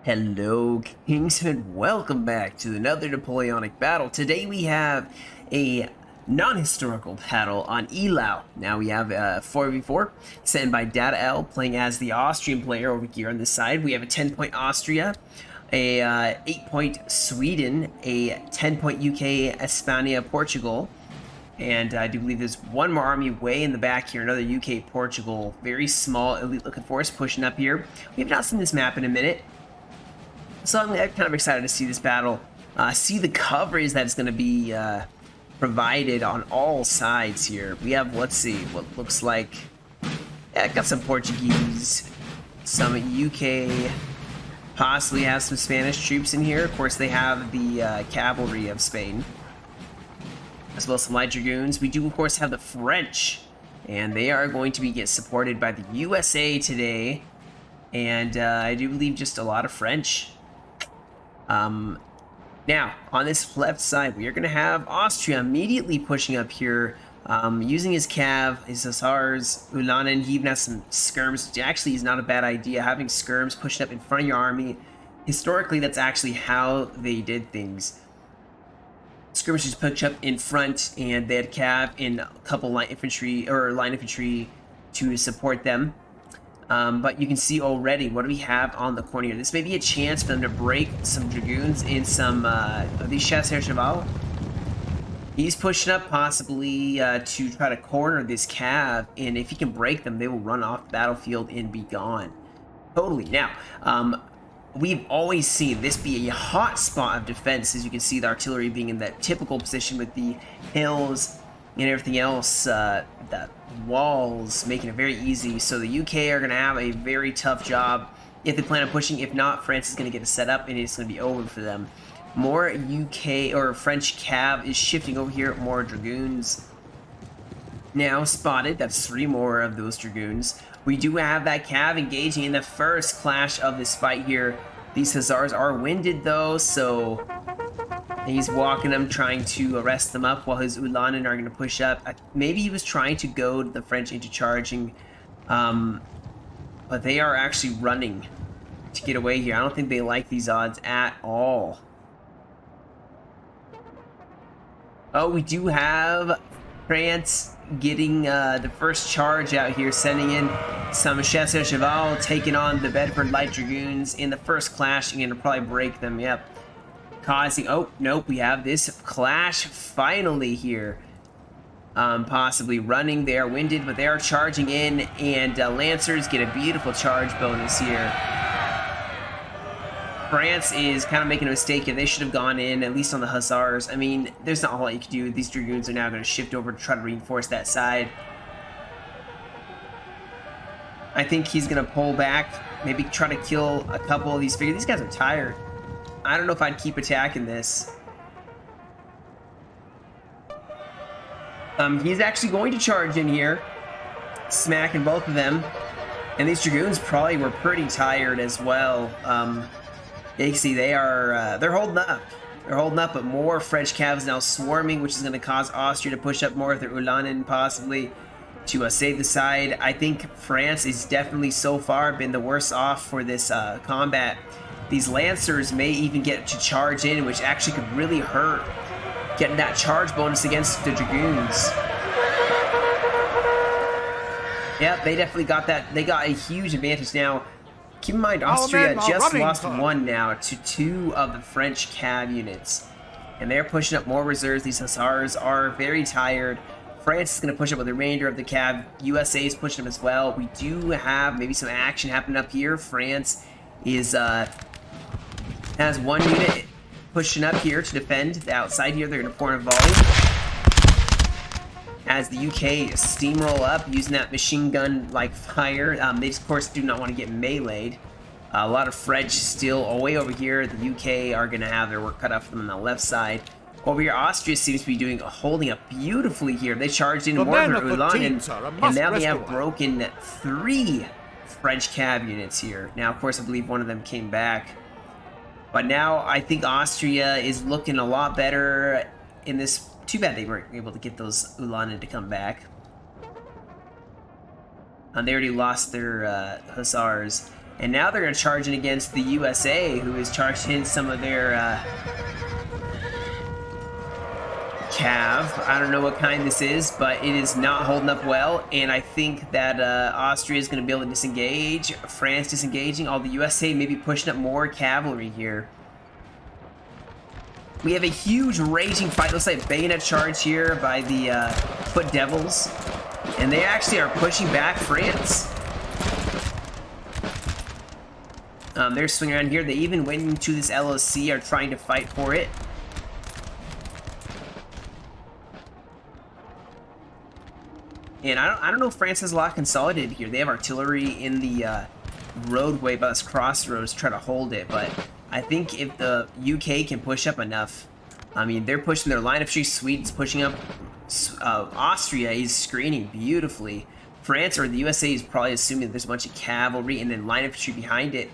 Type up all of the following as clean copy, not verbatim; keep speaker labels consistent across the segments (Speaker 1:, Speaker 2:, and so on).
Speaker 1: Hello, Kingston. Welcome back to another Napoleonic battle. Today we have a non-historical battle on Eylau. Now we have a 4v4 sent by Eylau playing as the Austrian player over here on this side. We have a 10-point Austria, a 8-point Sweden, a 10-point UK, Espana, Portugal. And I do believe there's one more army way in the back here, another UK, Portugal. Very small, elite-looking force pushing up here. We have not seen this map in a minute. So I'm kind of excited to see this battle, see the coverage that's going to be provided on all sides here. We have, let's see, what looks like, yeah, got some Portuguese, some UK, possibly have some Spanish troops in here. Of course, they have the cavalry of Spain, as well as some light dragoons. We do, of course, have the French, and they are going to get supported by the USA today, and I do believe just a lot of French. Now, on this left side, we are going to have Austria immediately pushing up here, using his cav, his hussars, Ulanen. He even has some skirms, which actually is not a bad idea, having skirms pushing up in front of your army. Historically, that's actually how they did things. Skirmishes push up in front, and they had cav in a couple line infantry to support them. But you can see already, what do we have on the corner here? This may be a chance for them to break some dragoons in some of these chasseurs cheval. He's pushing up possibly to try to corner this cav, and if he can break them, they will run off the battlefield and be gone. Totally. Now, we've always seen this be a hot spot of defense, as you can see the artillery being in that typical position with the hills and everything else, the walls making it very easy. So the UK are going to have a very tough job if they plan on pushing. If not, France is going to get it set up and it's going to be over for them. More UK or French cav is shifting over here. More dragoons now spotted. That's 3 more of those dragoons. We do have that cav engaging in the first clash of this fight here. These hussars are winded though, so he's walking them, trying to arrest them up, while his Ulanen are going to push up. Maybe he was trying to goad the French into charging, but they are actually running to get away here. I don't think they like these odds at all. Oh, we do have France getting the first charge out here, sending in some chasseurs cheval, taking on the Bedford light dragoons in the first clash, and going to probably break them. Yep. Causing, oh nope, we have this clash finally here, possibly running. They are winded, but they are charging in, and Lancers get a beautiful charge bonus here. France is kind of making a mistake here. They should have gone in, at least on the hussars. I mean, there's not a whole lot you can do. These dragoons are now going to shift over to try to reinforce that side. I think he's going to pull back, maybe try to kill a couple of these figures. These guys are tired. I don't know if I'd keep attacking this. He's actually going to charge in here, smacking both of them. And these dragoons probably were pretty tired as well. You can see they are, they're holding up. They're holding up, but more French cavs now swarming, which is going to cause Austria to push up more of their Ulanen, possibly to save the side. I think France is definitely so far been the worst off for this combat. These Lancers may even get to charge in, which actually could really hurt getting that charge bonus against the Dragoons. Yep, they definitely got that. They got a huge advantage now. Keep in mind, Austria just lost 1 now to 2 of the French cav units. And they're pushing up more reserves. These hussars are very tired. France is going to push up with the remainder of the cav. USA is pushing them as well. We do have maybe some action happening up here. France is has 1 unit pushing up here to defend the outside here. They're going to pour in a volley as the UK steamroll up using that machine gun like fire. They of course do not want to get meleeed. A lot of French still way over here. The UK are going to have their work cut out for them on the left side. Over here, Austria seems to be holding up beautifully here. They charged in more of their Ulanen, and now they have broken 3 French cav units here. Now, of course, I believe one of them came back. But now I think Austria is looking a lot better in this. Too bad they weren't able to get those Ulanen to come back. They already lost their hussars. And now they're going to charge in against the USA, who has charged in some of their cav. I don't know what kind this is, but it is not holding up well. And I think that Austria is going to be able to disengage. France disengaging. All the USA maybe pushing up more cavalry here. We have a huge raging fight. Looks like bayonet charge here by the Foot Devils. And they actually are pushing back France. They're swinging around here. They even went into this LOC, are trying to fight for it. And I don't know if France has a lot consolidated here. They have artillery in the roadway by this crossroads to try to hold it. But I think if the UK can push up enough, I mean, they're pushing their line of tree. Sweden's pushing up. Austria is screening beautifully. France or the USA is probably assuming that there's a bunch of cavalry and then line of tree behind it.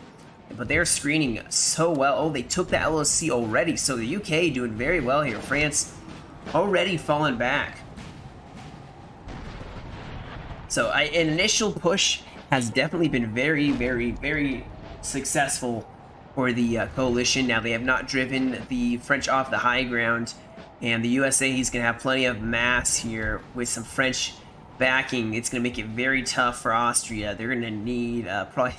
Speaker 1: But they're screening so well. Oh, they took the LOC already. So the UK doing very well here. France already falling back. So an initial push has definitely been very, very, very successful for the coalition. Now, they have not driven the French off the high ground. And the USA, he's going to have plenty of mass here with some French backing. It's going to make it very tough for Austria. They're going to need probably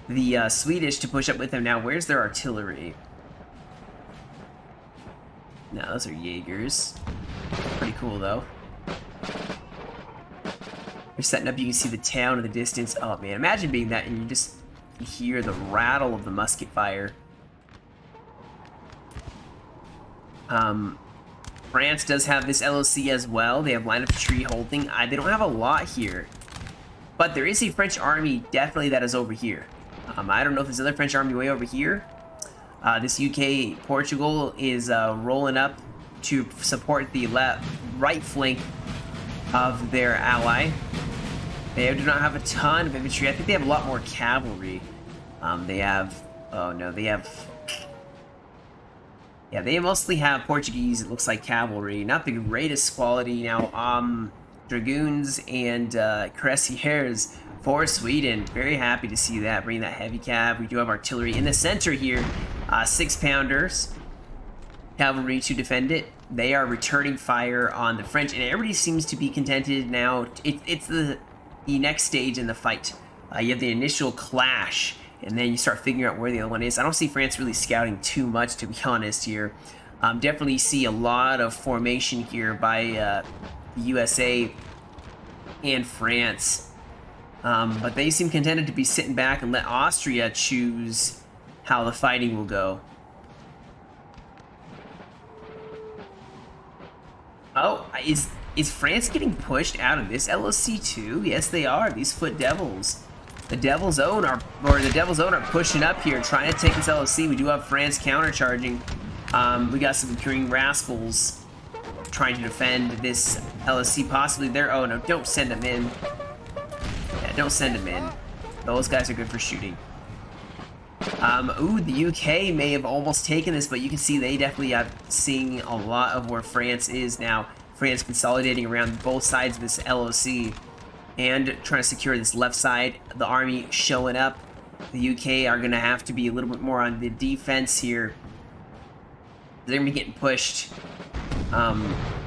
Speaker 1: the Swedish to push up with them. Now, where's their artillery? No, those are Jaegers. Pretty cool, though. They're setting up. You can see the town in the distance. Oh, man. Imagine being that and you just hear the rattle of the musket fire. France does have this LOC as well. They have line of tree holding. They don't have a lot here. But there is a French army definitely that is over here. I don't know if there's another French army way over here. This UK, Portugal is rolling up to support the right flank of their ally. They do not have a ton of infantry. I think they have a lot more cavalry. They have... Oh, no, they have... Yeah, they mostly have Portuguese, it looks like, cavalry. Not the greatest quality. Now, Dragoons and Cuirassiers for Sweden. Very happy to see that. Bringing that heavy cav. We do have artillery in the center here. 6-pounders. Cavalry to defend it. They are returning fire on the French. And everybody seems to be contented now. It's the next stage in the fight. You have the initial clash. And then you start figuring out where the other one is. I don't see France really scouting too much, to be honest, here. Definitely see a lot of formation here by the USA and France. But they seem contented to be sitting back and let Austria choose how the fighting will go. Oh, is France getting pushed out of this LOC too? Yes, they are. These Foot Devils. The Devil's Own are pushing up here, trying to take this LOC. We do have France countercharging. We got some Green Rascals trying to defend this LOC, possibly their... Oh, no, don't send them in. Yeah, don't send them in. Those guys are good for shooting. Ooh, the UK may have almost taken this, but you can see they definitely are seeing a lot of where France is now. France consolidating around both sides of this LOC. And trying to secure this left side. The army showing up. The UK are going to have to be a little bit more on the defense here. They're going to be getting pushed.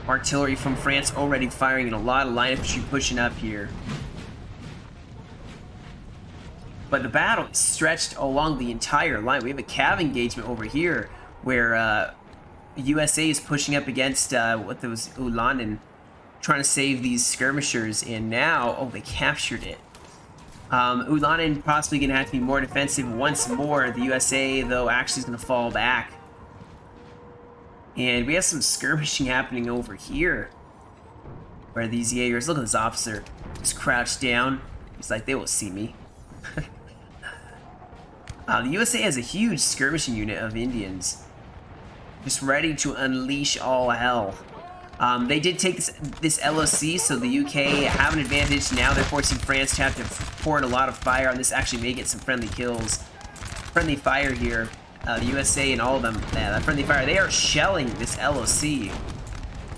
Speaker 1: Artillery from France already firing, and a lot of line infantry pushing up here. But the battle is stretched along the entire line. We have a cav engagement over here where USA is pushing up against what those Eylau, trying to save these skirmishers, and now, oh, they captured it. Eylau possibly going to have to be more defensive once more. The USA, though, actually is going to fall back. And we have some skirmishing happening over here. Where these Jaegers, look at this officer, just crouched down. He's like, they will see me. The USA has a huge skirmishing unit of Indians. Just ready to unleash all hell. They did take this LOC, so the UK have an advantage. Now they're forcing France to have to pour in a lot of fire on this. Actually may get some friendly kills. Friendly fire here. The USA and all of them, that friendly fire, they are shelling this LOC.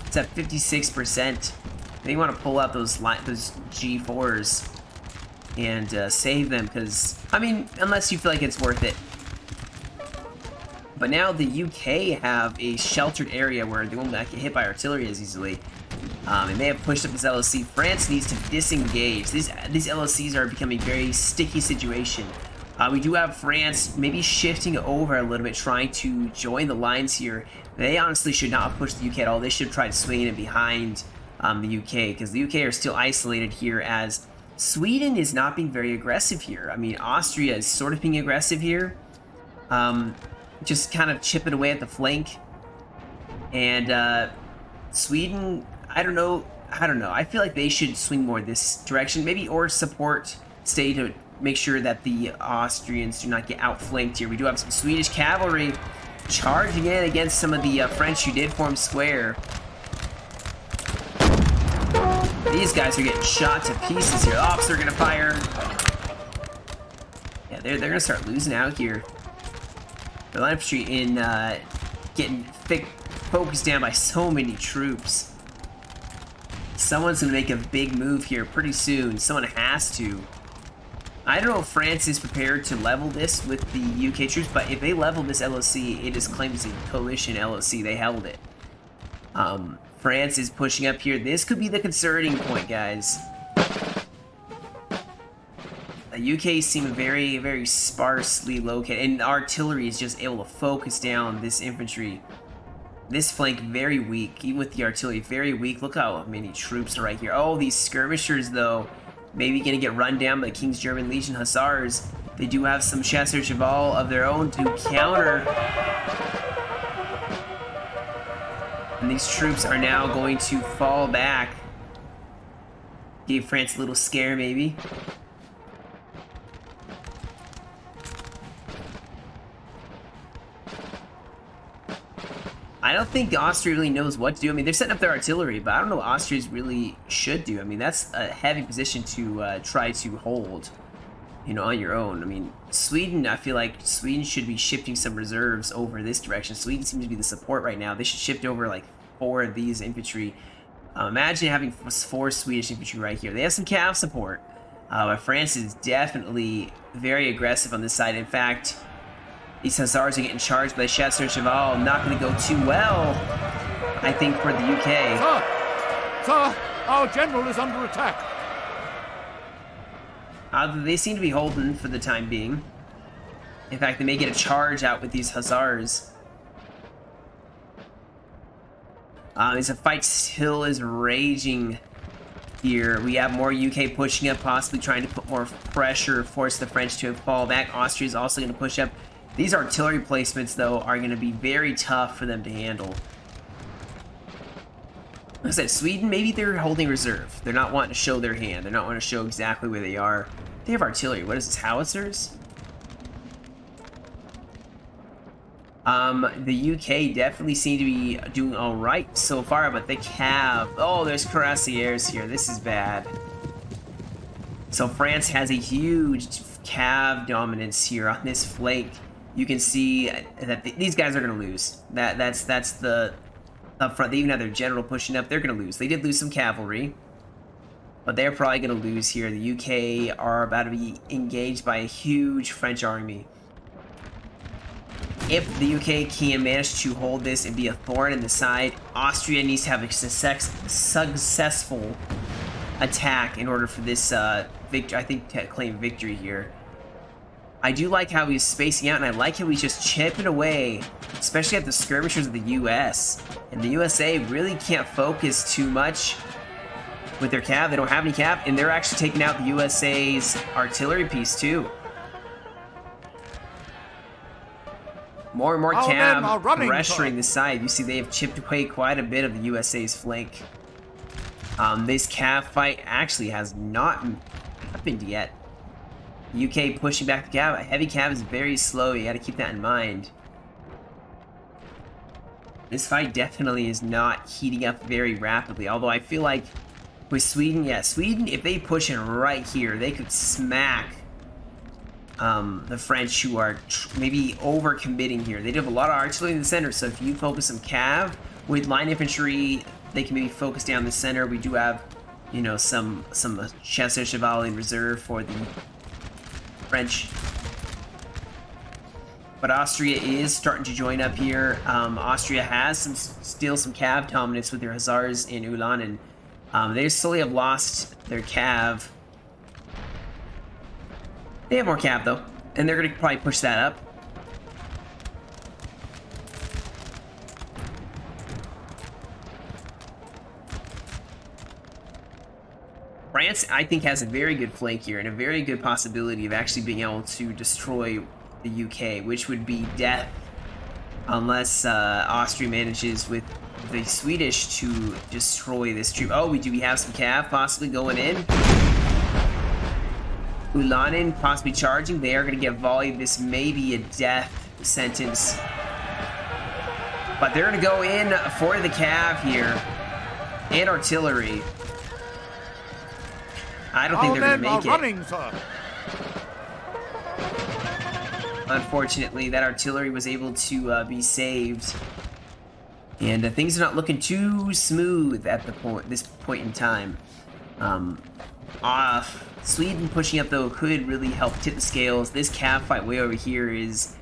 Speaker 1: It's at 56%. They want to pull out those G4s. and save them, because, I mean, unless you feel like it's worth it. But now the UK have a sheltered area where they won't get hit by artillery as easily. And they have pushed up this LOC. France needs to disengage. These LOCs are becoming a very sticky situation. We do have France maybe shifting over a little bit, trying to join the lines here. They honestly should not have pushed the UK at all. They should try to swing it behind the UK, because the UK are still isolated here, as Sweden is not being very aggressive here. I mean, Austria is sort of being aggressive here. Just kind of chipping away at the flank. And Sweden, I don't know. I feel like they should swing more this direction, maybe, or support, stay to make sure that the Austrians do not get outflanked here. We do have some Swedish cavalry charging in against some of the French who did form square. These guys are getting shot to pieces here. The officer are gonna fire. Yeah, they're gonna start losing out here. The line infantry in getting focused down by so many troops. Someone's gonna make a big move here pretty soon. Someone has to. I don't know if France is prepared to level this with the UK troops, but if they level this LOC, it is claimed as a coalition LOC. They held it. France is pushing up here. This could be the concerning point, guys. The UK seem very, very sparsely located, and artillery is just able to focus down this infantry. This flank very weak, even with the artillery, very weak. Look how many troops are right here. Oh, these skirmishers, though, maybe gonna get run down by the King's German Legion Hussars. They do have some Chasseurs Cheval of their own to counter. And these troops are now going to fall back. Gave France a little scare, maybe. I don't think Austria really knows what to do. I mean, they're setting up their artillery, but I don't know what Austria's really should do. I mean, that's a heavy position to try to hold, you know, on your own. I mean, Sweden, I feel like Sweden should be shifting some reserves over this direction. Sweden seems to be the support right now. They should shift over like 4 of these infantry. Imagine having 4 Swedish infantry right here. They have some cav support. But France is definitely very aggressive on this side. In fact, these Hussars are getting charged by the Chasseurs Cheval. Not going to go too well, I think, for the UK.
Speaker 2: Sir, our general is under attack.
Speaker 1: They seem to be holding for the time being. In fact, they may get a charge out with these Hussars. As the fight still is raging here. We have more UK pushing up, possibly trying to put more pressure, force the French to fall back. Austria is also going to push up. These artillery placements, though, are going to be very tough for them to handle. Like I said, Sweden, maybe they're holding reserve. They're not wanting to show their hand. They're not wanting to show exactly where they are. They have artillery. What is this, howitzers? The UK definitely seem to be doing all right so far, but they have... Oh, there's cuirassiers here. This is bad. So France has a huge cav dominance here on this flank. You can see that these guys are going to lose. That's the up front. They even have their general pushing up. They're going to lose. They did lose some cavalry, but they're probably going to lose here. The UK are about to be engaged by a huge French army. If the UK can manage to hold this and be a thorn in the side, Austria needs to have a successful attack in order for this victory. I think to claim victory here. I do like how he's spacing out, and I like how he's just chipping away, especially at the skirmishers of the US. And the USA really can't focus too much with their cav. They don't have any cav, and they're actually taking out the USA's artillery piece too. More and more cav pressuring the side. You see they have chipped away quite a bit of the USA's flank. This cav fight actually has not happened yet. UK pushing back the cav. Heavy cav is very slow. You got to keep that in mind. This fight definitely is not heating up very rapidly. Although I feel like with Sweden, yeah, Sweden, if they push in right here, they could smack the French, who are maybe overcommitting here. They do have a lot of artillery in the center, so if you focus some cav with line infantry, they can maybe focus down the center. We do have, you know, some chasseurs chevalier in reserve for the French. But Austria is starting to join up here. Austria has still some cav dominance with their hussars in Eylau, and they slowly have lost their cav. They have more cav though, and they're going to probably push that up. France, I think, has a very good flank here and a very good possibility of actually being able to destroy the UK, which would be death unless Austria manages with the Swedish to destroy this troop. Oh, we have some cav possibly going in. Eylau possibly charging. They are going to get volleyed. This may be a death sentence. But they're going to go in for the cav here. And artillery. I don't think they're going to make it.
Speaker 2: Running, sir.
Speaker 1: Unfortunately, that artillery was able to be saved. And things are not looking too smooth at this point in time. Sweden pushing up, though, could really help tip the scales. This cav fight way over here is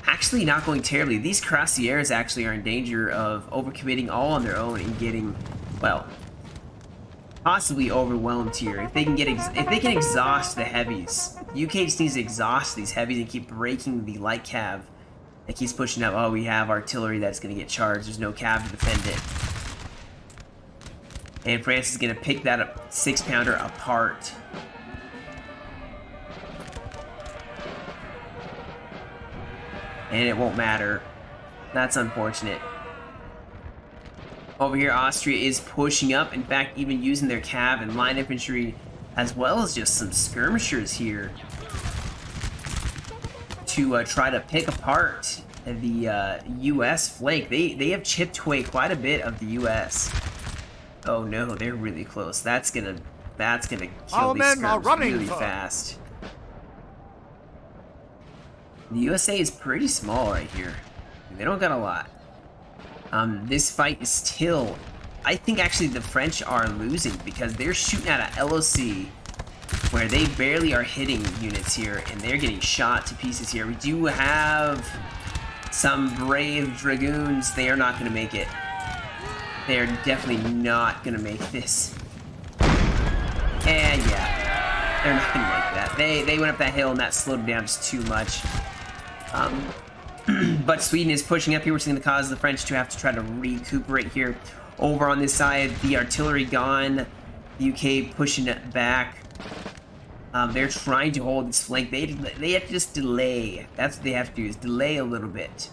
Speaker 1: actually not going terribly. These cuirassiers actually are in danger of overcommitting all on their own and getting, well, possibly overwhelmed here. If they can exhaust the heavies. The UK just needs to exhaust these heavies and keep breaking the light cav that keeps pushing up. Oh, we have artillery that's going to get charged. There's no cav to defend it. And France is going to pick that 6-pounder apart. And it won't matter. That's unfortunate. Over here, Austria is pushing up. In fact, even using their cav and line infantry, as well as just some skirmishers here to try to pick apart the U.S. flank. They have chipped away quite a bit of the U.S. Oh no, they're really close. That's gonna kill these skirmishers really fast. The USA is pretty small right here. They don't got a lot. This fight is still, I think actually the French are losing because they're shooting at a LOC where they barely are hitting units here and they're getting shot to pieces here. We do have some brave dragoons. They are not going to make it. They are definitely not going to make this. And yeah, they're not going to make that. They went up that hill and that slowed them down just too much. But Sweden is pushing up here, which is going to cause the French to have to try to recuperate here. Over on this side, the artillery gone. The UK pushing it back. They're trying to hold this flank. They have to just delay. That's what they have to do, is delay a little bit.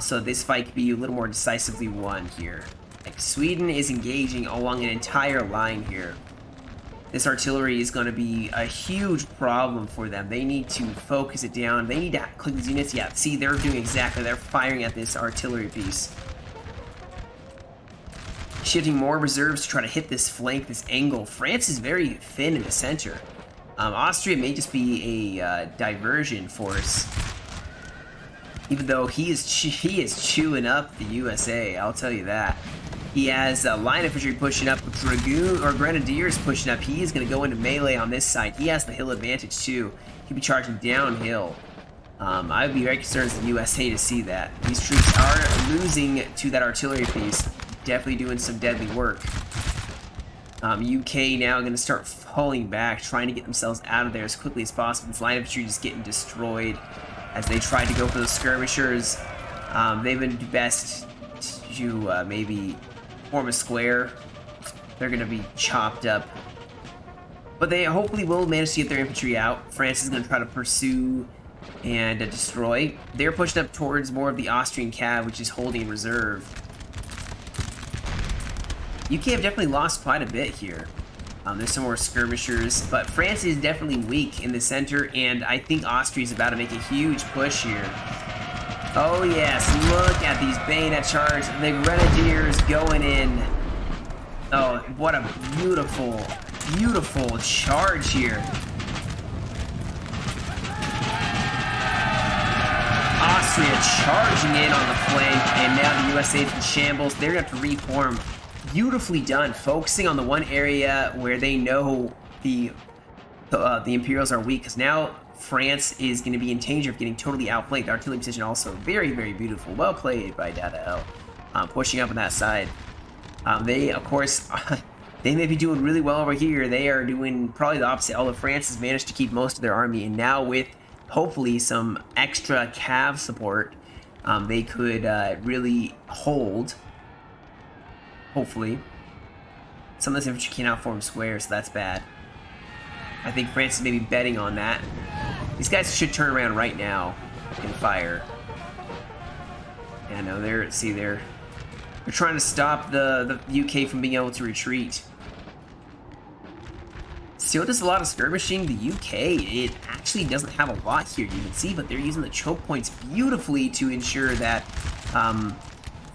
Speaker 1: So this fight could be a little more decisively won here. Like, Sweden is engaging along an entire line here. This artillery is going to be a huge problem for them. They need to focus it down. They need to click these units. Yeah, see, they're doing exactly. They're firing at this artillery piece. Shifting more reserves to try to hit this flank, this angle. France is very thin in the center. Austria may just be a diversion force. Even though he is chewing up the USA, I'll tell you that. He has line infantry pushing up, dragoon or grenadiers pushing up. He is going to go into melee on this side. He has the hill advantage too. He'll be charging downhill. I would be very concerned as the USA to see that. These troops are losing to that artillery piece. Definitely doing some deadly work. UK now going to start falling back, trying to get themselves out of there as quickly as possible. This line infantry just getting destroyed as they tried to go for those skirmishers. They've been best to maybe form a square. They're going to be chopped up. But they hopefully will manage to get their infantry out. France is going to try to pursue and destroy. They're pushing up towards more of the Austrian cav, which is holding in reserve. UK have definitely lost quite a bit here. There's some more skirmishers, but France is definitely weak in the center, and I think Austria is about to make a huge push here. Oh yes, look at these bayonet charge. The grenadiers going in. Oh, what a beautiful, beautiful charge here. Austria charging in on the flank, and now the USA is in shambles. They're going to have to reform beautifully done, focusing on the one area where they know the Imperials are weak, because now France is going to be in danger of getting totally outflanked. The artillery position also very, very beautiful. Well played by Dada L, pushing up on that side. They, of course, they may be doing really well over here. They are doing probably the opposite, although France has managed to keep most of their army, and now with, hopefully, some extra cav support, they could really hold, hopefully. Some of this infantry cannot form squares, so that's bad. I think France is maybe betting on that. These guys should turn around right now and fire. Yeah, no, they're trying to stop the UK from being able to retreat. Still does a lot of skirmishing. The UK, it actually doesn't have a lot here, you can see, but they're using the choke points beautifully to ensure that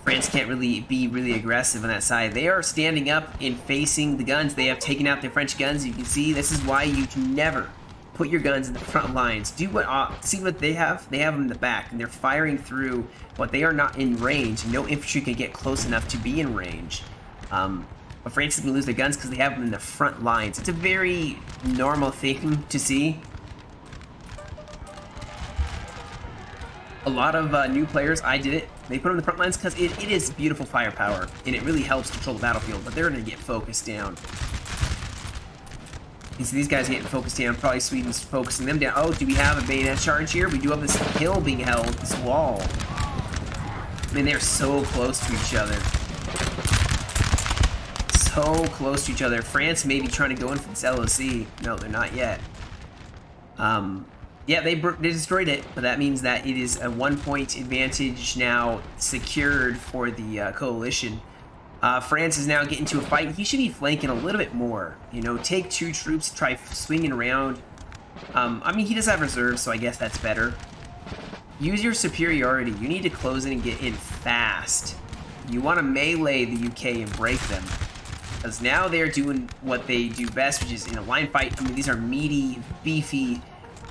Speaker 1: France can't really be really aggressive on that side. They are standing up and facing the guns. They have taken out the French guns. You can see this is why you can never put your guns in the front lines. See what they have? They have them in the back, and they're firing through what they are not in range. No infantry can get close enough to be in range. But France is going to lose their guns because they have them in the front lines. It's a very normal thing to see. A lot of new players, I did it. They put them in the front lines because it is beautiful firepower, and it really helps control the battlefield, but they're going to get focused down. You see these guys getting focused down. Probably Sweden's focusing them down. Oh, do we have a bayonet charge here? We do have this hill being held, this wall. I mean, they're so close to each other. So close to each other. France may be trying to go in for this LOC. No, they're not yet. Yeah, they destroyed it, but that means that it is a 1-point advantage now secured for the coalition. France is now getting to a fight. He should be flanking a little bit more. You know, take 2 troops, try swinging around. I mean, he does have reserves, so I guess that's better. Use your superiority. You need to close in and get in fast. You want to melee the UK and break them. Because now they're doing what they do best, which is in a line fight. I mean, these are meaty, beefy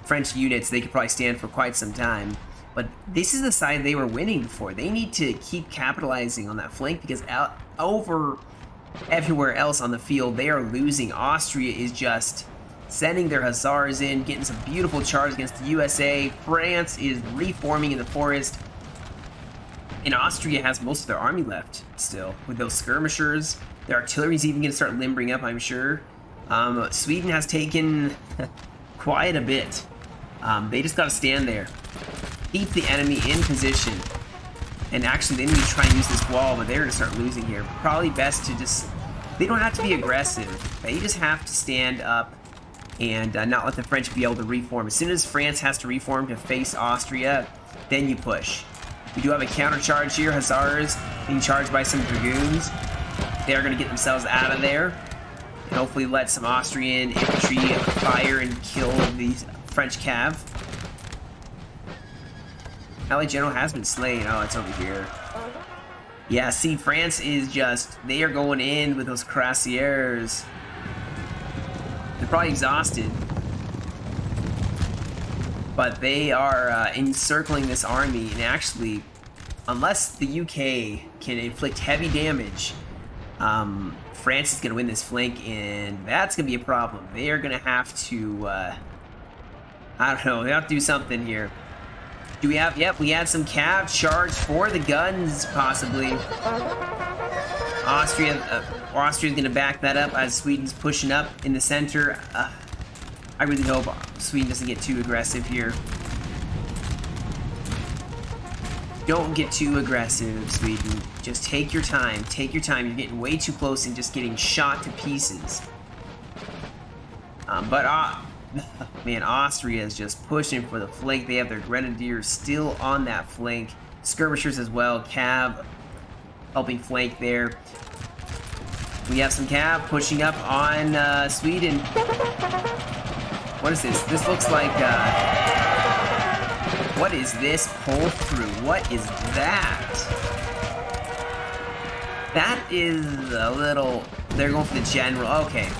Speaker 1: French units. They could probably stand for quite some time. But this is the side they were winning for. They need to keep capitalizing on that flank because over everywhere else on the field, they are losing. Austria is just sending their hussars in, getting some beautiful charges against the USA. France is reforming in the forest. And Austria has most of their army left still with those skirmishers. Their artillery is even going to start limbering up, I'm sure. Sweden has taken quite a bit. They just got to stand there. Keep the enemy in position. And actually, they need to try and use this wall, but they're going to start losing here. Probably best to just... They don't have to be aggressive. They just have to stand up and not let the French be able to reform. As soon as France has to reform to face Austria, then you push. We do have a counter charge here. Hussars being charged by some dragoons. They are going to get themselves out of there. And hopefully let some Austrian infantry fire and kill these French cav. Allied general has been slain. Oh, it's over here. Yeah, see, France is just... They are going in with those cuirassiers. They're probably exhausted. But they are encircling this army. And actually, unless the UK can inflict heavy damage, France is going to win this flank. And that's going to be a problem. They are going to have to... I don't know. They have to do something here. Do we have... Yep, we had some cav charge for the guns, possibly. Austria's going to back that up as Sweden's pushing up in the center. I really hope Sweden doesn't get too aggressive here. Don't get too aggressive, Sweden. Just take your time. Take your time. You're getting way too close and just getting shot to pieces. Man, Austria is just pushing for the flank. They have their grenadiers still on that flank. Skirmishers as well. Cav helping flank there. We have some cav pushing up on Sweden. What is this? This looks like... what is this pull through? What is that? That is a little... They're going for the general. Okay.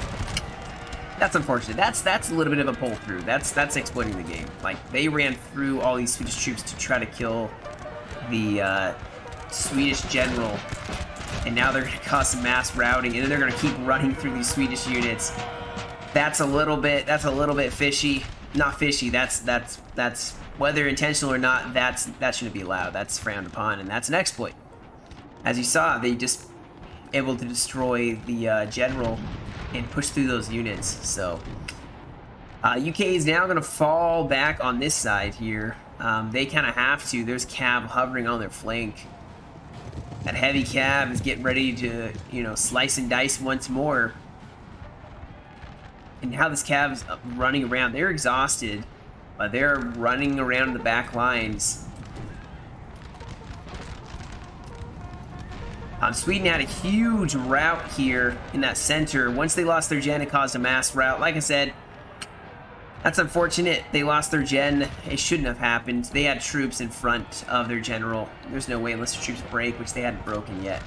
Speaker 1: That's unfortunate. That's a little bit of a pull through. That's exploiting the game. Like, they ran through all these Swedish troops to try to kill the Swedish general. And now they're going to cause some mass routing, and then they're going to keep running through these Swedish units. That's a little bit fishy. Not fishy. That's whether intentional or not. That shouldn't be allowed. That's frowned upon, and that's an exploit. As you saw, they just able to destroy the general and push through those units. So UK is now going to fall back on this side here. They kind of have to. There's cav hovering on their flank. That heavy cav is getting ready to, you know, slice and dice once more. And how this cav is running around, they're exhausted, but they're running around the back lines. Sweden had a huge rout here in that center. Once they lost their gen, it caused a mass rout. Like I said, that's unfortunate. They lost their gen. It shouldn't have happened. They had troops in front of their general. There's no way unless the troops break, which they hadn't broken yet.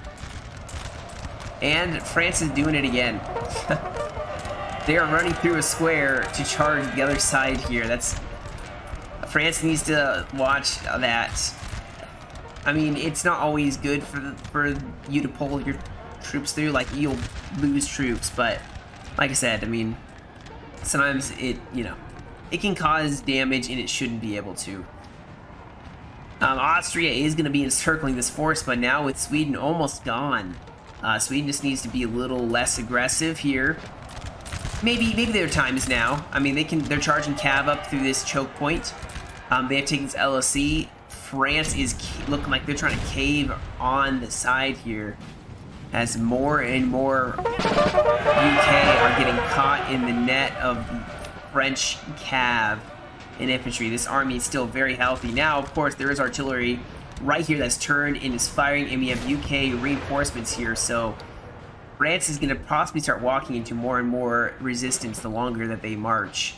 Speaker 1: And France is doing it again. They are running through a square to charge the other side here. France needs to watch that. I mean, it's not always good for you to pull your troops through. Like, you'll lose troops, but like I said, I mean, sometimes it can cause damage and it shouldn't be able to. Austria is going to be encircling this force, but now with Sweden almost gone, Sweden just needs to be a little less aggressive here. Maybe their time is now. I mean, they're charging cav up through this choke point. They have taken this LOC. France is looking like they're trying to cave on the side here, as more and more UK are getting caught in the net of French cav and infantry. This army is still very healthy. Now, of course, there is artillery right here that's turned and is firing, and we have UK reinforcements here, so France is going to possibly start walking into more and more resistance the longer that they march.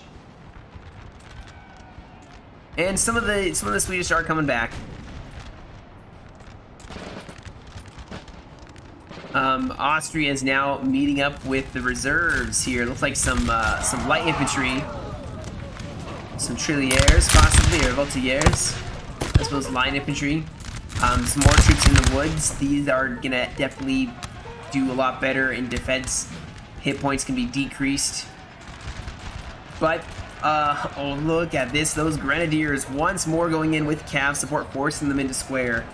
Speaker 1: And some of the Swedish are coming back. Austria is now meeting up with the reserves here. Looks like some light infantry, some trilliers possibly, or voltigeurs. I suppose light infantry. Some more troops in the woods. These are gonna definitely do a lot better in defense. Hit points can be decreased. But oh, look at this. Those grenadiers once more going in with cav support, forcing them into square.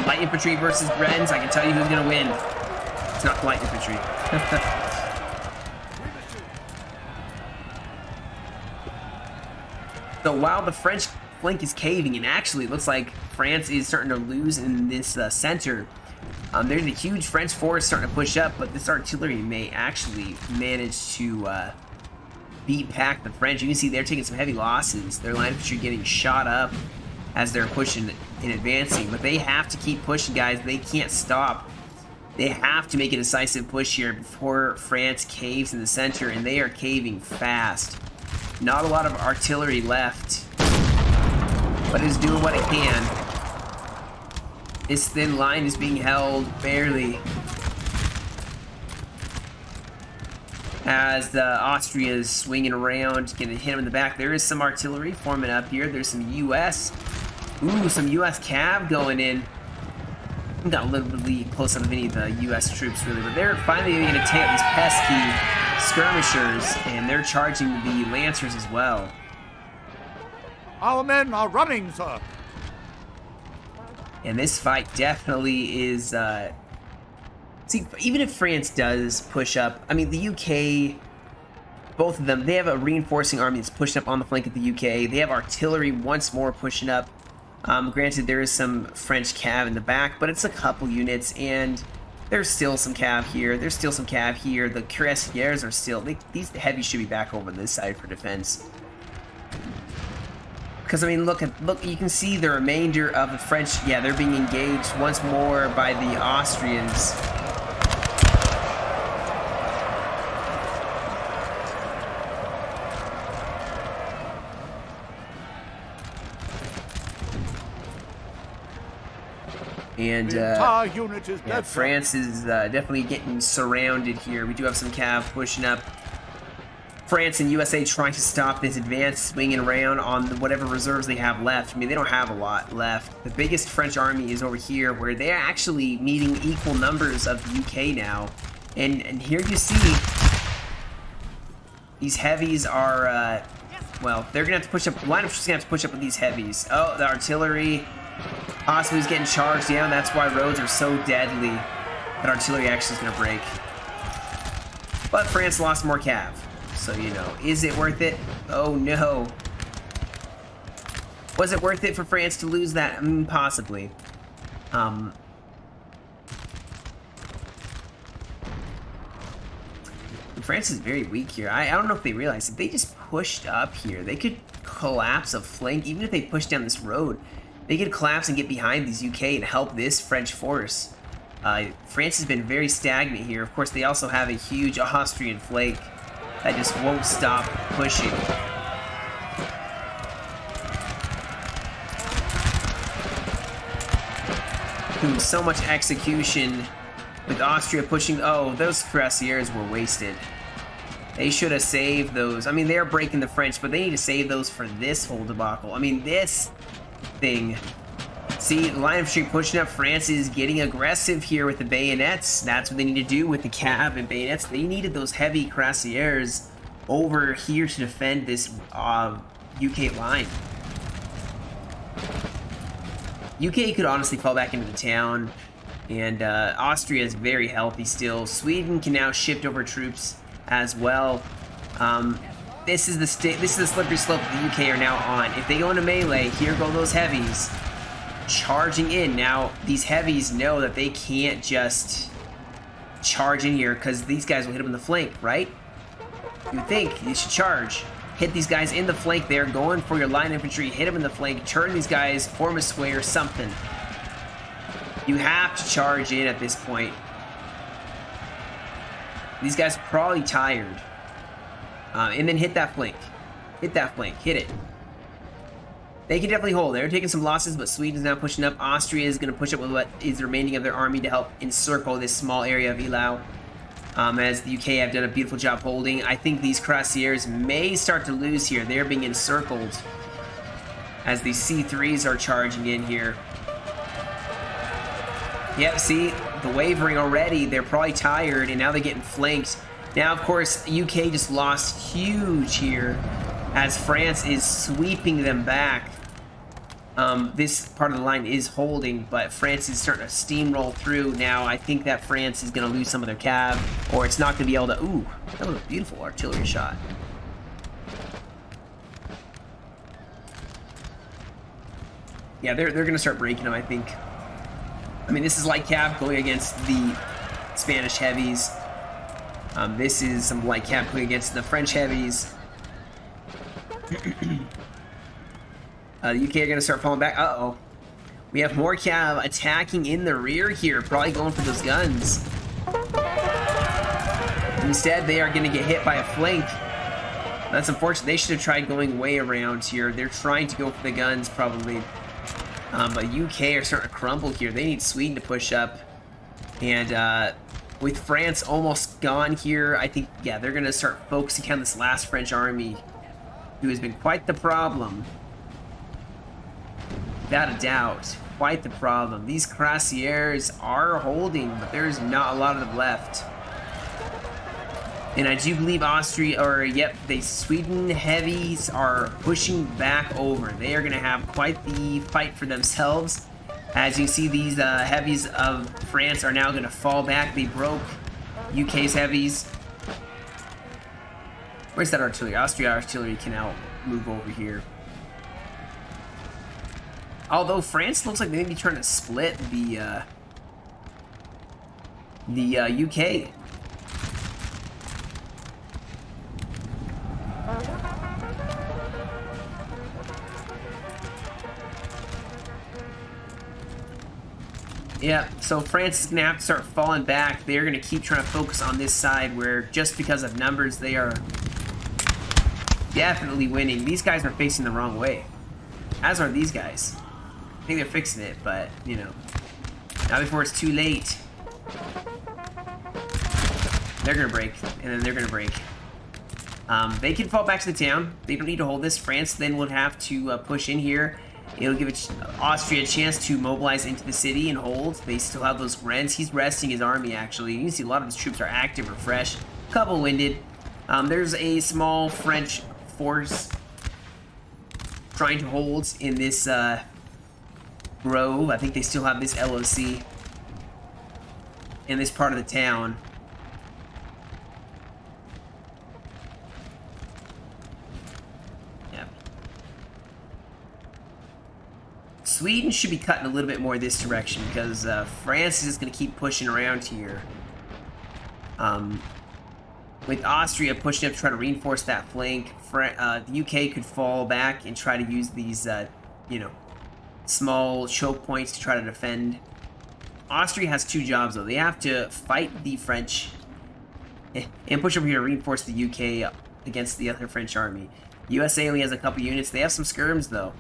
Speaker 1: Light infantry versus Grens. I can tell you who's going to win. It's not light infantry. So while the French flank is caving, and actually it looks like France is starting to lose in this center, there's a huge French force starting to push up, but this artillery may actually manage to beat back the French. You can see they're taking some heavy losses. Their line infantry getting shot up as they're pushing and advancing, but they have to keep pushing, guys. They can't stop. They have to make a decisive push here before France caves in the center, and they are caving fast. Not a lot of artillery left, but it's doing what it can. This thin line is being held barely as Austria is swinging around, gonna hit him in the back. There is some artillery forming up here. There's some U.S. Ooh, some U.S. cav going in. I'm not literally close up of any of the U.S. troops, really, but they're finally going to take out these pesky skirmishers, and they're charging the lancers as well.
Speaker 2: Our men are running, sir.
Speaker 1: And this fight definitely is... See, even if France does push up, I mean, the UK, both of them, they have a reinforcing army that's pushing up on the flank of the UK. They have artillery once more pushing up. Granted, there is some French cav in the back, but it's a couple units, and there's still some cav here. There's still some cav here. The cuirassiers are still... these heavies should be back over on this side for defense. Because, I mean, look, you can see the remainder of the French... Yeah, they're being engaged once more by the Austrians. And
Speaker 2: unit is
Speaker 1: yeah, France is definitely getting surrounded here. We do have some cav pushing up. France and USA trying to stop this advance, swinging around on whatever reserves they have left. I mean, they don't have a lot left. The biggest French army is over here, where they're actually meeting equal numbers of the UK now. And here you see these heavies are, well, they're gonna have to push up. The line of just gonna have to push up with these heavies. Oh, the artillery possibly is getting charged down. That's why roads are so deadly. That artillery actually is gonna break. But France lost more cav. So, you know, is it worth it? Oh, no. Was it worth it for France to lose that? Possibly. France is very weak here. I don't know if they realize if they just pushed up here, they could collapse a flank. Even if they push down this road, they could collapse and get behind these UK and help this French force. France has been very stagnant here. Of course, they also have a huge Austrian flank that just won't stop pushing. Doing so much execution with Austria pushing. Oh, those cuirassiers were wasted. They should have saved those. I mean, they're breaking the French, but they need to save those for this whole debacle. I mean, this thing. See, the line of infantry pushing up. France is getting aggressive here with the bayonets. That's what they need to do with the cav and bayonets. They needed those heavy cuirassiers over here to defend this UK line. UK could honestly fall back into the town, and Austria is very healthy still. Sweden can now shift over troops as well. This is the slippery slope that the UK are now on. If they go into melee, here go those heavies charging in. Now these heavies know that they can't just charge in here because these guys will hit them in the flank, right? You would think you should charge, hit these guys in the flank. They're going for your line infantry, hit them in the flank, turn these guys, form a square, something. You have to charge in at this point. These guys are probably tired. And then hit that flank. Hit that flank. Hit it. They can definitely hold. They're taking some losses, but Sweden's now pushing up. Austria is going to push up with what is remaining of their army to help encircle this small area of Eylau. As the UK have done a beautiful job holding. I think these cuirassiers may start to lose here. They're being encircled as these C3s are charging in here. Yep, see, the wavering already. They're probably tired, and now they're getting flanked. Now, of course, UK just lost huge here as France is sweeping them back. This part of the line is holding, but France is starting to steamroll through. Now, I think that France is going to lose some of their cav, or it's not going to be able to... Ooh, that was a beautiful artillery shot. Yeah, they're going to start breaking them, I think. I mean, this is light cav going against the Spanish heavies. This is some light cav going against the French heavies. The UK are going to start falling back. Uh-oh. We have more cav attacking in the rear here, probably going for those guns. Instead, they are going to get hit by a flank. That's unfortunate. They should have tried going way around here. They're trying to go for the guns, probably. But UK are starting to crumble here. They need Sweden to push up. And with France almost gone here, I think, yeah, they're going to start focusing on this last French army, who has been quite the problem. Without a doubt, quite the problem. These cuirassiers are holding, but there's not a lot of them left. And I do believe Austria, or yep, the Sweden heavies are pushing back over. They are going to have quite the fight for themselves. As you see, these heavies of France are now going to fall back. They broke UK's heavies. Where's that artillery? Austria artillery can now move over here. Although France looks like they may be trying to split the UK. Yeah, so France is going to have to start falling back. They're going to keep trying to focus on this side where just because of numbers they are definitely winning. These guys are facing the wrong way. As are these guys. I think they're fixing it, but, you know, not before it's too late. They're going to break, and then they're going to break. They can fall back to the town. They don't need to hold this. France then would have to push in here. It'll give Austria a chance to mobilize into the city and hold. They still have those rents. He's resting his army, actually. You can see a lot of his troops are active or fresh. A couple winded. There's a small French force trying to hold in this grove. I think they still have this LOC in this part of the town. Sweden should be cutting a little bit more this direction because France is just going to keep pushing around here. With Austria pushing up to try to reinforce that flank, the UK could fall back and try to use these, you know, small choke points to try to defend. Austria has two jobs, though. They have to fight the French and push over here to reinforce the UK against the other French army. USA only has a couple units. They have some skirms, though.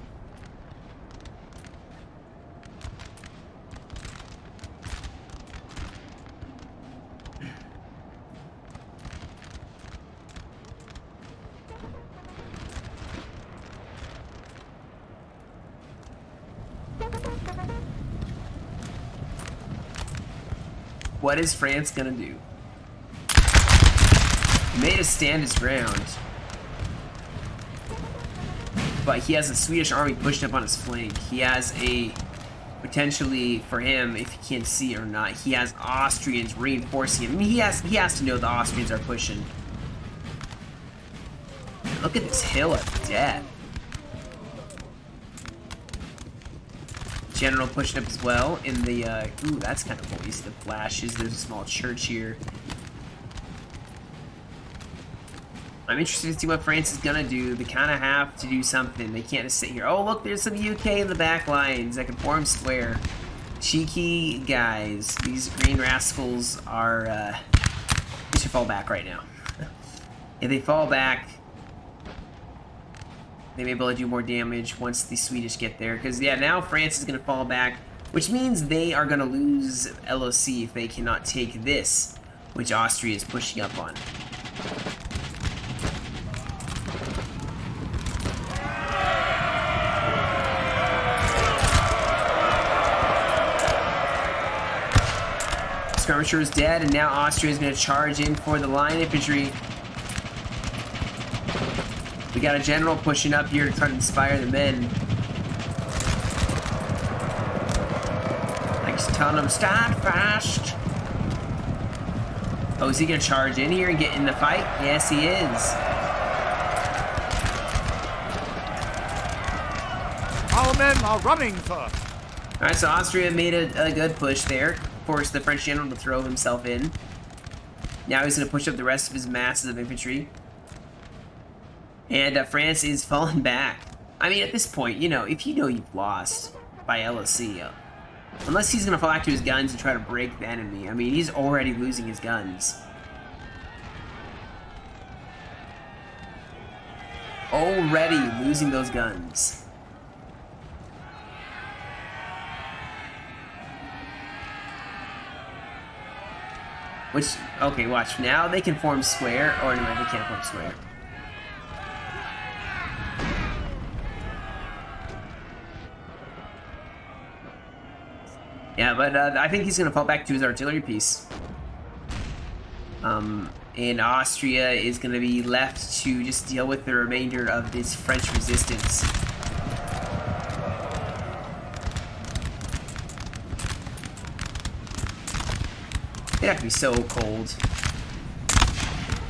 Speaker 1: What is France gonna do? He made us stand his ground. But he has a Swedish army pushed up on his flank. He has a, potentially for him, if he can't see it or not, he has Austrians reinforcing him. I mean, he has to know the Austrians are pushing. Look at this hill of death. General pushing up as well in the, ooh, that's kind of cool. You see the flashes. There's a small church here. I'm interested to see what France is gonna do. They kind of have to do something. They can't just sit here. Oh, look, there's some UK in the back lines that can form square. Cheeky guys. These green rascals are, they should fall back right now. If they fall back, they may be able to do more damage once the Swedish get there. Because, yeah, now France is going to fall back, which means they are going to lose LOC if they cannot take this, which Austria is pushing up on. Skirmisher is dead, and now Austria is going to charge in for the line infantry. We got a general pushing up here to try to inspire the men. Like telling them, stand fast. Oh, is he going to charge in here and get in the fight? Yes, he is.
Speaker 2: Our men are running, sir.
Speaker 1: Alright, so Austria made a good push there. Forced the French general to throw himself in. Now he's going to push up the rest of his masses of infantry. And France is falling back. I mean, at this point, you know, if you know you've lost by LOC, unless he's going to fall back to his guns and try to break the enemy, I mean, he's already losing his guns. Already losing those guns. Which, okay, watch. Now they can form square. Or no, they can't form square. Yeah, but I think he's going to fall back to his artillery piece. And Austria is going to be left to just deal with the remainder of this French resistance. It'd have to be so cold.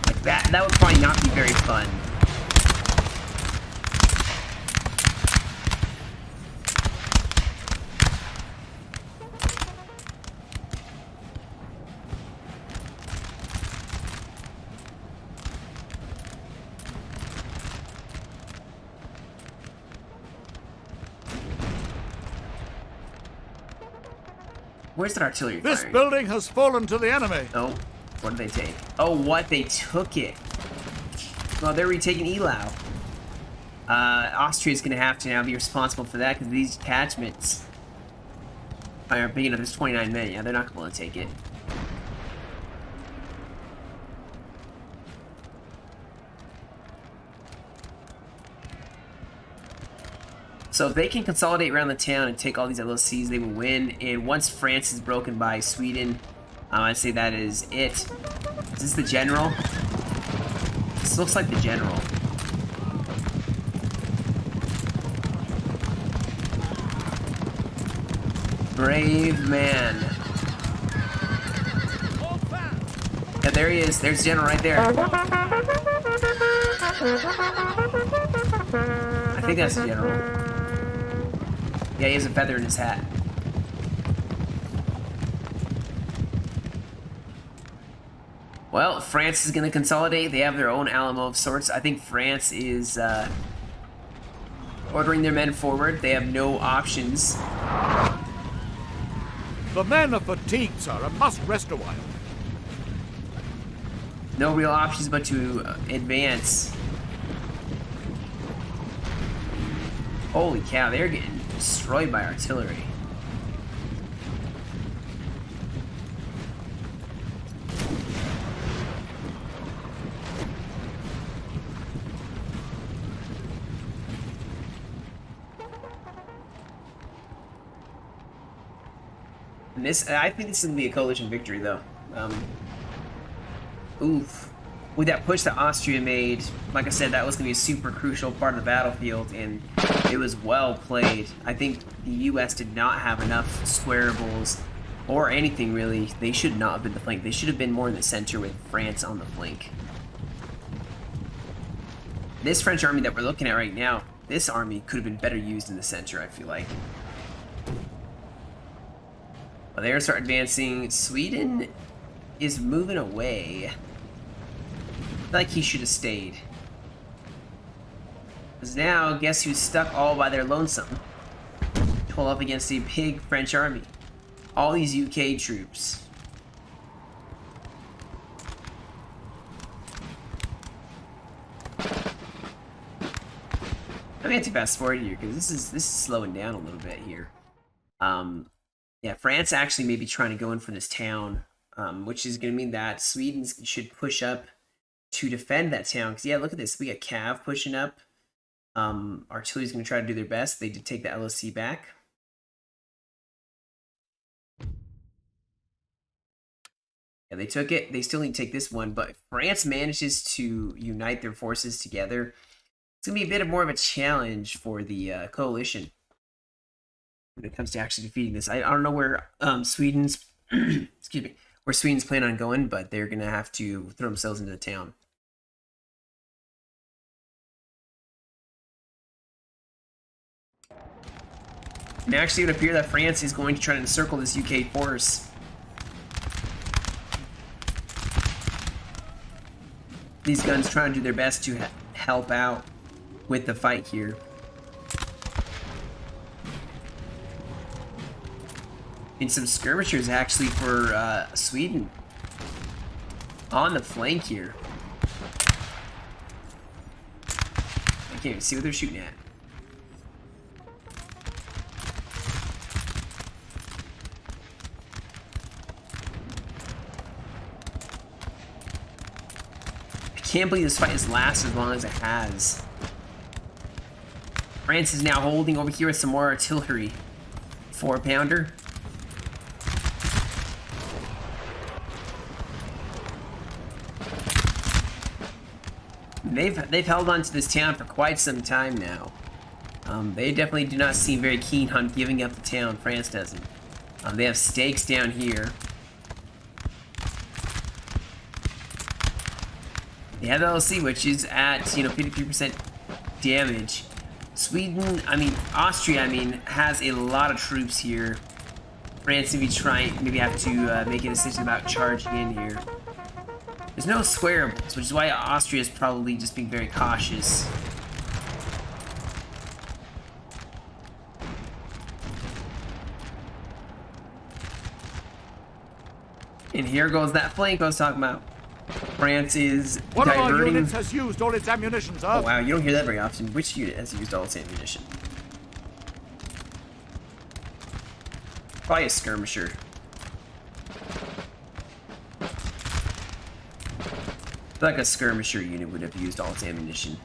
Speaker 1: Like that would probably not be very fun. Where's that artillery
Speaker 2: This
Speaker 1: firing?
Speaker 2: building has fallen to the enemy.
Speaker 1: Oh, what did they take? Oh, what? They took it. Well, they're retaking Eylau. Austria's going to have to now be responsible for that because these detachments are big enough. There's 29 men. Yeah, they're not going to take it. So if they can consolidate around the town and take all these LOCs, they will win. And once France is broken by Sweden, I'd say that is it. Is this the general? This looks like the general. Brave man. Yeah, there he is. There's the general right there. I think that's the general. Yeah, he has a feather in his hat. Well, France is going to consolidate. They have their own Alamo of sorts. I think France is ordering their men forward. They have no options.
Speaker 2: The men are fatigued, sir, and must rest a while.
Speaker 1: No real options but to advance. Holy cow, they're getting destroyed by artillery. And this, I think this is going to be a coalition victory, though. Oof. With that push that Austria made, like I said, that was going to be a super crucial part of the battlefield, and it was well played. I think the U.S. did not have enough squarables or anything, really. They should not have been the flank. They should have been more in the center with France on the flank. This French army that we're looking at right now, this army could have been better used in the center, I feel like. Well, they're going to start advancing. Sweden is moving away. I feel like he should have stayed. Because now, guess who's stuck all by their lonesome? Pull up against a big French army. All these UK troops. I'm going to fast forward here because this is slowing down a little bit here. Yeah, France actually may be trying to go in for this town, which is going to mean that Sweden should push up to defend that town. Because, yeah, look at this. We got Cav pushing up. Artillery's going to try to do their best. They did take the LOC back. Yeah, they took it. They still need to take this one. But if France manages to unite their forces together, it's going to be a bit more of a challenge for the coalition when it comes to actually defeating this. I don't know where Sweden's excuse me, where Sweden's planning on going, but they're gonna have to throw themselves into the town. And actually, it would appear that France is going to try to encircle this UK force. These guns trying to do their best to help out with the fight here. And some skirmishers actually for Sweden on the flank here. I can't even see what they're shooting at. I can't believe this fight has lasted as long as it has. France is now holding over here with some more artillery. 4-pounder. They've held on to this town for quite some time now. They definitely do not seem very keen on giving up the town. France doesn't. They have stakes down here. They have the LC, which is at 53% damage. Sweden, Austria, has a lot of troops here. France maybe have to make a decision about charging in here. There's no squarables, which is why Austria is probably just being very cautious. And here goes that flank I was talking about. France is
Speaker 2: One of our
Speaker 1: diverting.
Speaker 2: units has used all its ammunition, sir.
Speaker 1: Oh wow, you don't hear that very often. Which unit has used all its ammunition? Probably a skirmisher. I feel like a skirmisher unit would have used all its ammunition.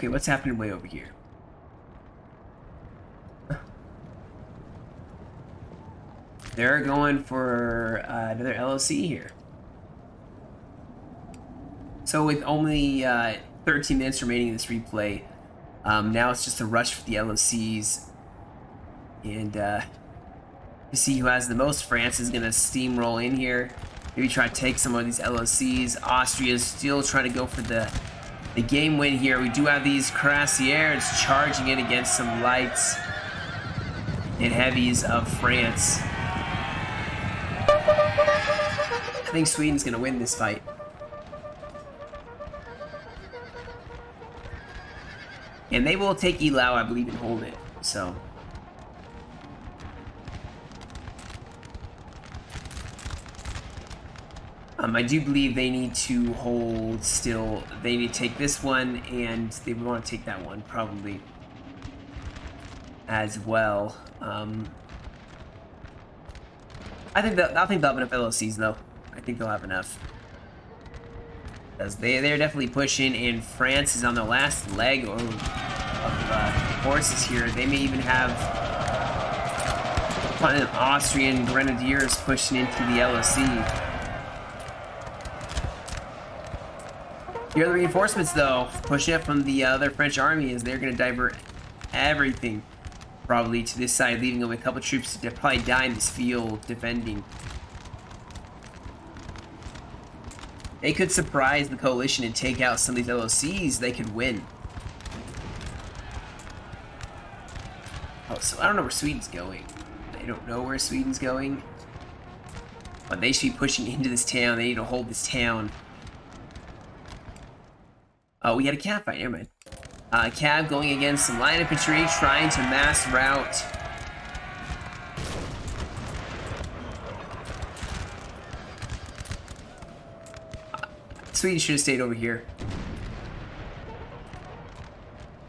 Speaker 1: Okay, what's happening way over here? They're going for another LOC here. So with only 13 minutes remaining in this replay, now it's just a rush for the LOCs. And to see who has the most. France is going to steamroll in here. Maybe try to take some of these LOCs. Austria is still trying to go for the game win here. We do have these cuirassiers charging in against some lights and heavies of France. I think Sweden's going to win this fight. And they will take Eylau, I believe, and hold it. So I do believe they need to hold still. They need to take this one, and they want to take that one probably as well. I think they'll have enough LOCs though. I think they'll have enough. Because they're definitely pushing, and France is on the last leg of forces here. They may even have Austrian grenadiers pushing into the LOC. Here are the reinforcements, though, pushing up from the other French army, as they're going to divert everything probably to this side, leaving them with a couple troops to probably die in this field defending. They could surprise the coalition and take out some of these LOCs. They could win. Oh, so I don't know where Sweden's going. I don't know where Sweden's going. But they should be pushing into this town. They need to hold this town. Oh, we had a cav fight. Never mind. Cav going against some line infantry, trying to mass rout. Sweden should have stayed over here.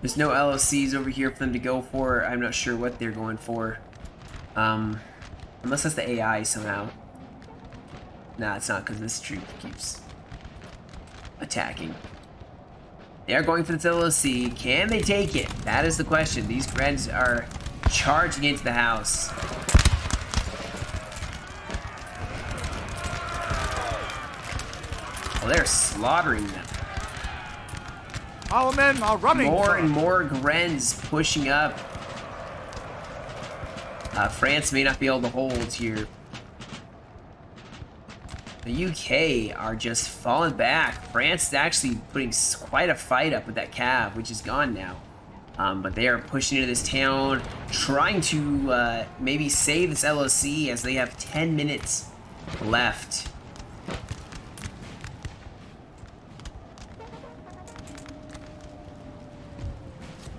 Speaker 1: There's no LOCs over here for them to go for. I'm not sure what they're going for. Unless that's the AI somehow. Nah, it's not, because this troop keeps attacking. They are going for this LOC. Can they take it? That is the question. These Reds are charging into the house. Oh, they're slaughtering them.
Speaker 2: Our men are running.
Speaker 1: More and more Grens pushing up. France may not be able to hold here. The UK are just falling back. France is actually putting quite a fight up with that cav, which is gone now. But they are pushing into this town, trying to maybe save this LOC as they have 10 minutes left.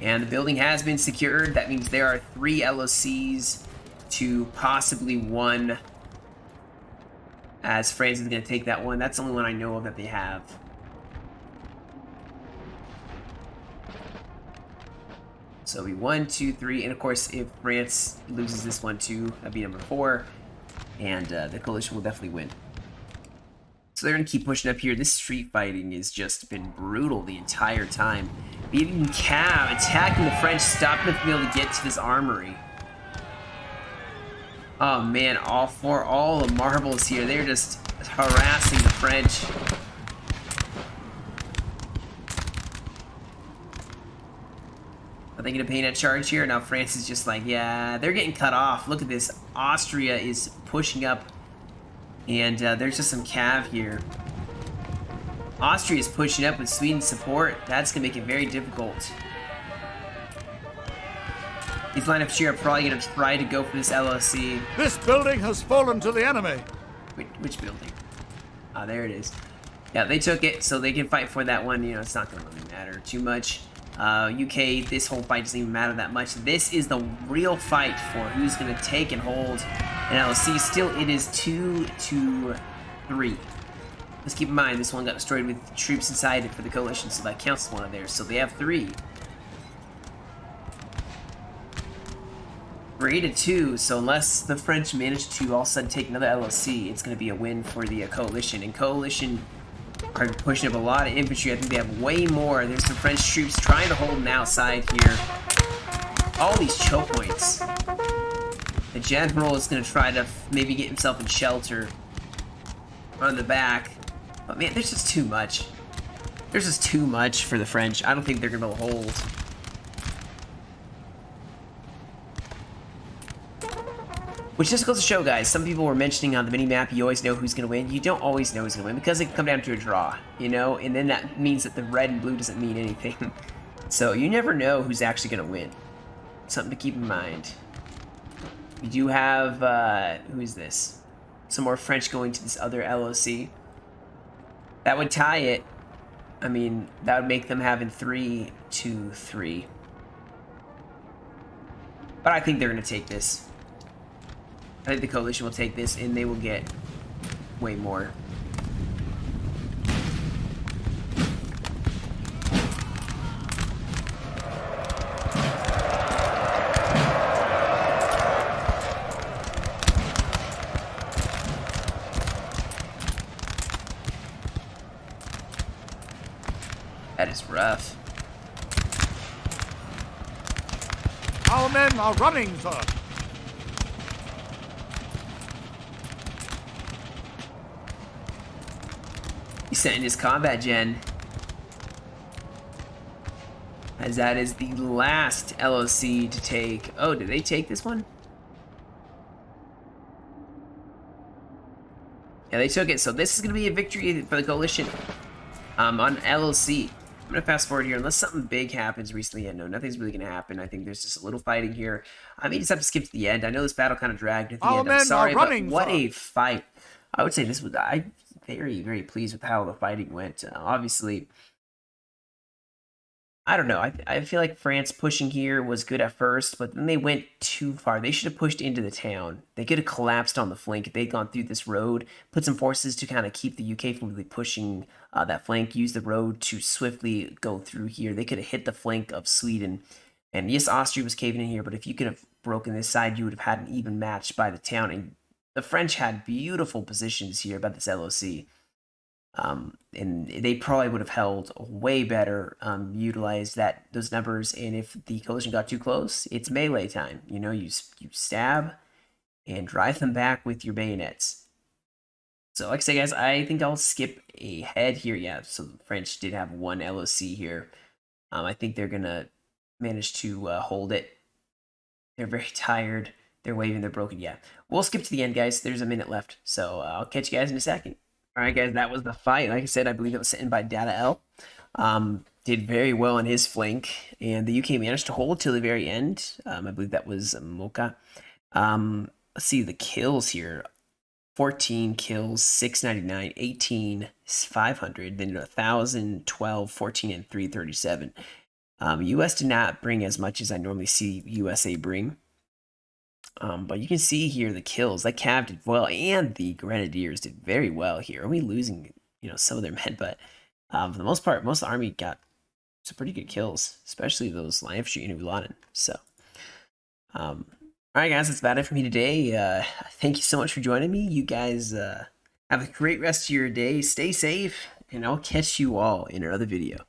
Speaker 1: And the building has been secured. That means there are 3 LOCs to possibly 1. As France is going to take that one. That's the only one I know of that they have. So it'll be 1, 2, 3. And of course, if France loses this one too, that'd be number 4. And the coalition will definitely win. So they're going to keep pushing up here. This street fighting has just been brutal the entire time. Even Cav attacking the French, stopping them from being able to get to this armory. Oh man, all the marbles here, they're just harassing the French. Are they gonna paint a charge here? Now France is just like, yeah, they're getting cut off. Look at this. Austria is pushing up, and there's just some cav here. Austria is pushing up with Sweden's support. That's gonna make it very difficult. These line of cheer are probably going to try to go for this LOC.
Speaker 2: This building has fallen to the enemy.
Speaker 1: Which building? Ah, there it is. Yeah, they took it, so they can fight for that one. You know, it's not going to really matter too much. UK, this whole fight doesn't even matter that much. This is the real fight for who's going to take and hold an LOC. Still, it is 2-3. Let's keep in mind, this one got destroyed with troops inside it for the coalition, so that counts as one of theirs. So they have 3. 3-2, so unless the French manage to all of a sudden take another LOC, it's going to be a win for the coalition. And coalition are pushing up a lot of infantry. I think they have way more. There's some French troops trying to hold an outside here. All these choke points. The general is going to try to maybe get himself in shelter on the back. But man, there's just too much. There's just too much for the French. I don't think they're going to hold. Which just goes to show, guys, some people were mentioning on the mini-map, you always know who's going to win. You don't always know who's going to win, because it can come down to a draw, you know? And then that means that the red and blue doesn't mean anything. So you never know who's actually going to win. Something to keep in mind. We do have, who is this? Some more French going to this other LOC. That would tie it. I mean, that would make them having 3-2-3. But I think they're going to take this. I think the coalition will take this, and they will get way more. That is rough.
Speaker 2: Our men are running, sir.
Speaker 1: He's setting his combat gen. As that is the last LOC to take. Oh, did they take this one? Yeah, they took it. So this is going to be a victory for the coalition on LOC. I'm going to fast forward here. Unless something big happens recently. Yeah, no, nothing's really going to happen. I think there's just a little fighting here. I may just have to skip to the end. I know this battle kind of dragged at the end. I'm sorry, but what a fight. I would say this was... I'm very, very pleased with how the fighting went. Obviously... I don't know. I feel like France pushing here was good at first, but then they went too far. They should have pushed into the town. They could have collapsed on the flank if they'd gone through this road, put some forces to kind of keep the UK from really pushing that flank, use the road to swiftly go through here. They could have hit the flank of Sweden. And yes, Austria was caving in here, but if you could have broken this side, you would have had an even match by the town. And the French had beautiful positions here by this LOC. And they probably would have held way better, utilized those numbers. And if the coalition got too close, it's melee time. You know, you stab and drive them back with your bayonets. So like I say, guys, I think I'll skip ahead here. Yeah, so the French did have one LOC here. I think they're going to manage to hold it. They're very tired. They're waving. They're broken. Yeah, we'll skip to the end, guys. There's a minute left. So I'll catch you guys in a second. All right, guys, that was the fight. Like I said, I believe it was sent in by Data L. Did very well on his flank, and the UK managed to hold till the very end. I believe that was Mocha. Let's see the kills here. 14 kills, 699, 18, 500, then 1,000, 12, 14, and 337. US did not bring as much as I normally see USA bring. But you can see here the kills. That Cav did well, and the Grenadiers did very well here. Only losing, some of their men, but for the most part, most of the army got some pretty good kills, especially those line infantry in Ulanen. So, all right, guys, that's about it for me today. Thank you so much for joining me. You guys have a great rest of your day. Stay safe, and I'll catch you all in another video.